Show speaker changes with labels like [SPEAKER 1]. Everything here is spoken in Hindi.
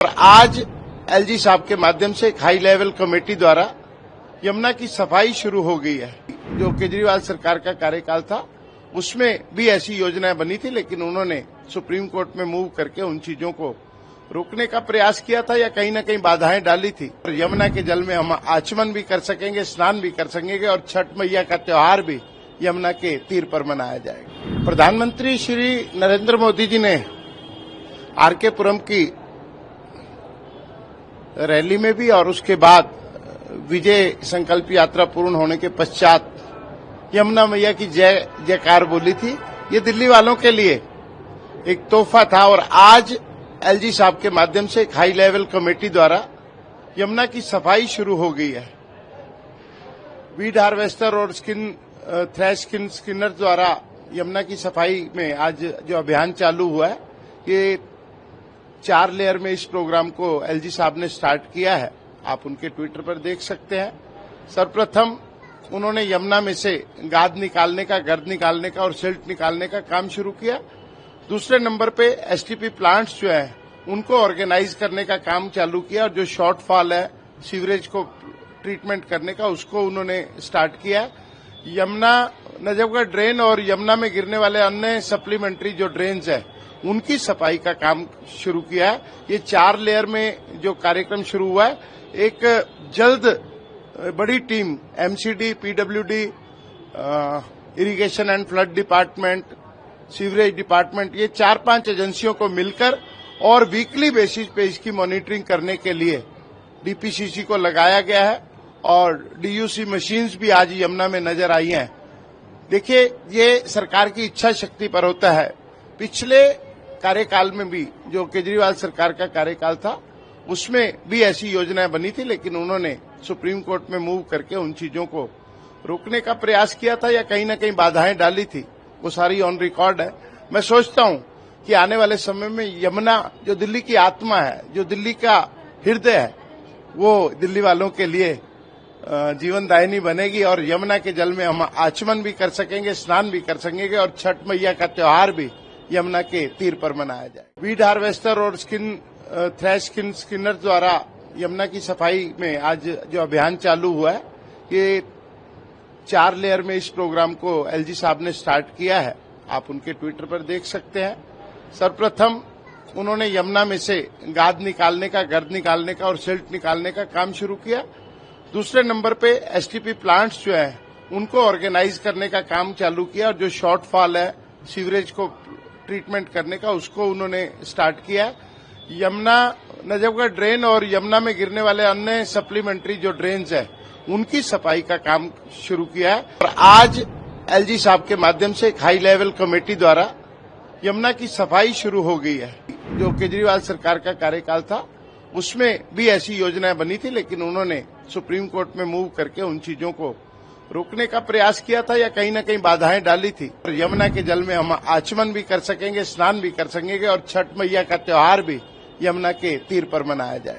[SPEAKER 1] और आज एलजी साहब के माध्यम से एक हाई लेवल कमेटी द्वारा यमुना की सफाई शुरू हो गई है। जो केजरीवाल सरकार का कार्यकाल था उसमें भी ऐसी योजनाएं बनी थी, लेकिन उन्होंने सुप्रीम कोर्ट में मूव करके उन चीजों को रोकने का प्रयास किया था या कहीं न कहीं बाधाएं डाली थी। और यमुना के जल में हम आचमन भी कर सकेंगे, स्नान भी कर सकेंगे और छठ मैया का त्योहार भी यमुना के तीर पर मनाया जाएगा। प्रधानमंत्री श्री नरेंद्र मोदी जी ने आरके पुरम की रैली में भी और उसके बाद विजय संकल्प यात्रा पूर्ण होने के पश्चात यमुना मैया की जय जयकार बोली थी। ये दिल्ली वालों के लिए एक तोहफा था और आज एलजी साहब के माध्यम से एक हाई लेवल कमेटी द्वारा यमुना की सफाई शुरू हो गई है। वीड हार्वेस्टर और थ्रैश स्किनर द्वारा यमुना की सफाई में आज जो अभियान चालू हुआ है, ये 4 लेयर में इस प्रोग्राम को एलजी साहब ने स्टार्ट किया है। आप उनके ट्विटर पर देख सकते हैं। सर्वप्रथम उन्होंने यमुना में से गाद निकालने का, गर्द निकालने का और सिल्ट निकालने का काम शुरू किया। दूसरे नंबर पे एसटीपी प्लांट्स जो है उनको ऑर्गेनाइज करने का काम चालू किया और जो शॉर्टफॉल है सीवरेज को ट्रीटमेंट करने का उसको उन्होंने स्टार्ट किया। यमुना नजफगढ़ ड्रेन और यमुना में गिरने वाले अन्य सप्लीमेंट्री जो ड्रेन्स है उनकी सफाई का काम शुरू किया है। ये 4 लेयर में जो कार्यक्रम शुरू हुआ है, एक जल्द बड़ी team MCD, PWD, irrigation and flood department, sewerage department, ये 4-5 एजेंसियों को मिलकर और वीकली बेसिस पे इसकी मॉनिटरिंग करने के लिए डीपीसीसी को लगाया गया है और डीयूसी मशीन्स भी आज यमुना में नजर आई हैं। देखिए, ये सरकार की इच्छा शक्ति पर होता है। पिछले कार्यकाल में भी जो केजरीवाल सरकार का कार्यकाल था उसमें भी ऐसी योजनाएं बनी थी, लेकिन उन्होंने सुप्रीम कोर्ट में मूव करके उन चीजों को रोकने का प्रयास किया था या कहीं न कहीं बाधाएं डाली थी। वो सारी ऑन रिकॉर्ड है। मैं सोचता हूं कि आने वाले समय में यमुना जो दिल्ली की आत्मा है, जो दिल्ली का हृदय है, वो दिल्ली वालों के लिए जीवनदायिनी बनेगी और यमुना के जल में हम आचमन भी कर सकेंगे, स्नान भी कर सकेंगे और छठ मैया का त्योहार भी यमुना के तीर पर मनाया जाए। वीड हार्वेस्टर और थ्रैश स्किनर द्वारा यमुना की सफाई में आज जो अभियान चालू हुआ है, ये 4 लेयर में इस प्रोग्राम को एलजी साहब ने स्टार्ट किया है। आप उनके ट्विटर पर देख सकते हैं। सर्वप्रथम उन्होंने यमुना में से गाद निकालने का, गर्द निकालने का और सिल्ट निकालने का काम शुरू किया। दूसरे नंबर पे एसटीपी प्लांट्स जो है उनको ऑर्गेनाइज करने का काम चालू किया और जो शॉर्टफॉल है सीवरेज को ट्रीटमेंट करने का उसको उन्होंने स्टार्ट किया। यमुना नजफगढ़ ड्रेन और यमुना में गिरने वाले अन्य सप्लीमेंट्री जो ड्रेन्स है उनकी सफाई का काम शुरू किया है और आज एलजी साहब के माध्यम से एक हाई लेवल कमेटी द्वारा यमुना की सफाई शुरू हो गई है। जो केजरीवाल सरकार का कार्यकाल था उसमें भी ऐसी योजनाएं बनी थी, लेकिन उन्होंने सुप्रीम कोर्ट में मूव करके उन चीजों को रोकने का प्रयास किया था या कहीं न कहीं बाधाएं डाली थी। और यमुना के जल में हम आचमन भी कर सकेंगे, स्नान भी कर सकेंगे और छठ मैया का त्योहार भी यमुना के तीर पर मनाया जाए।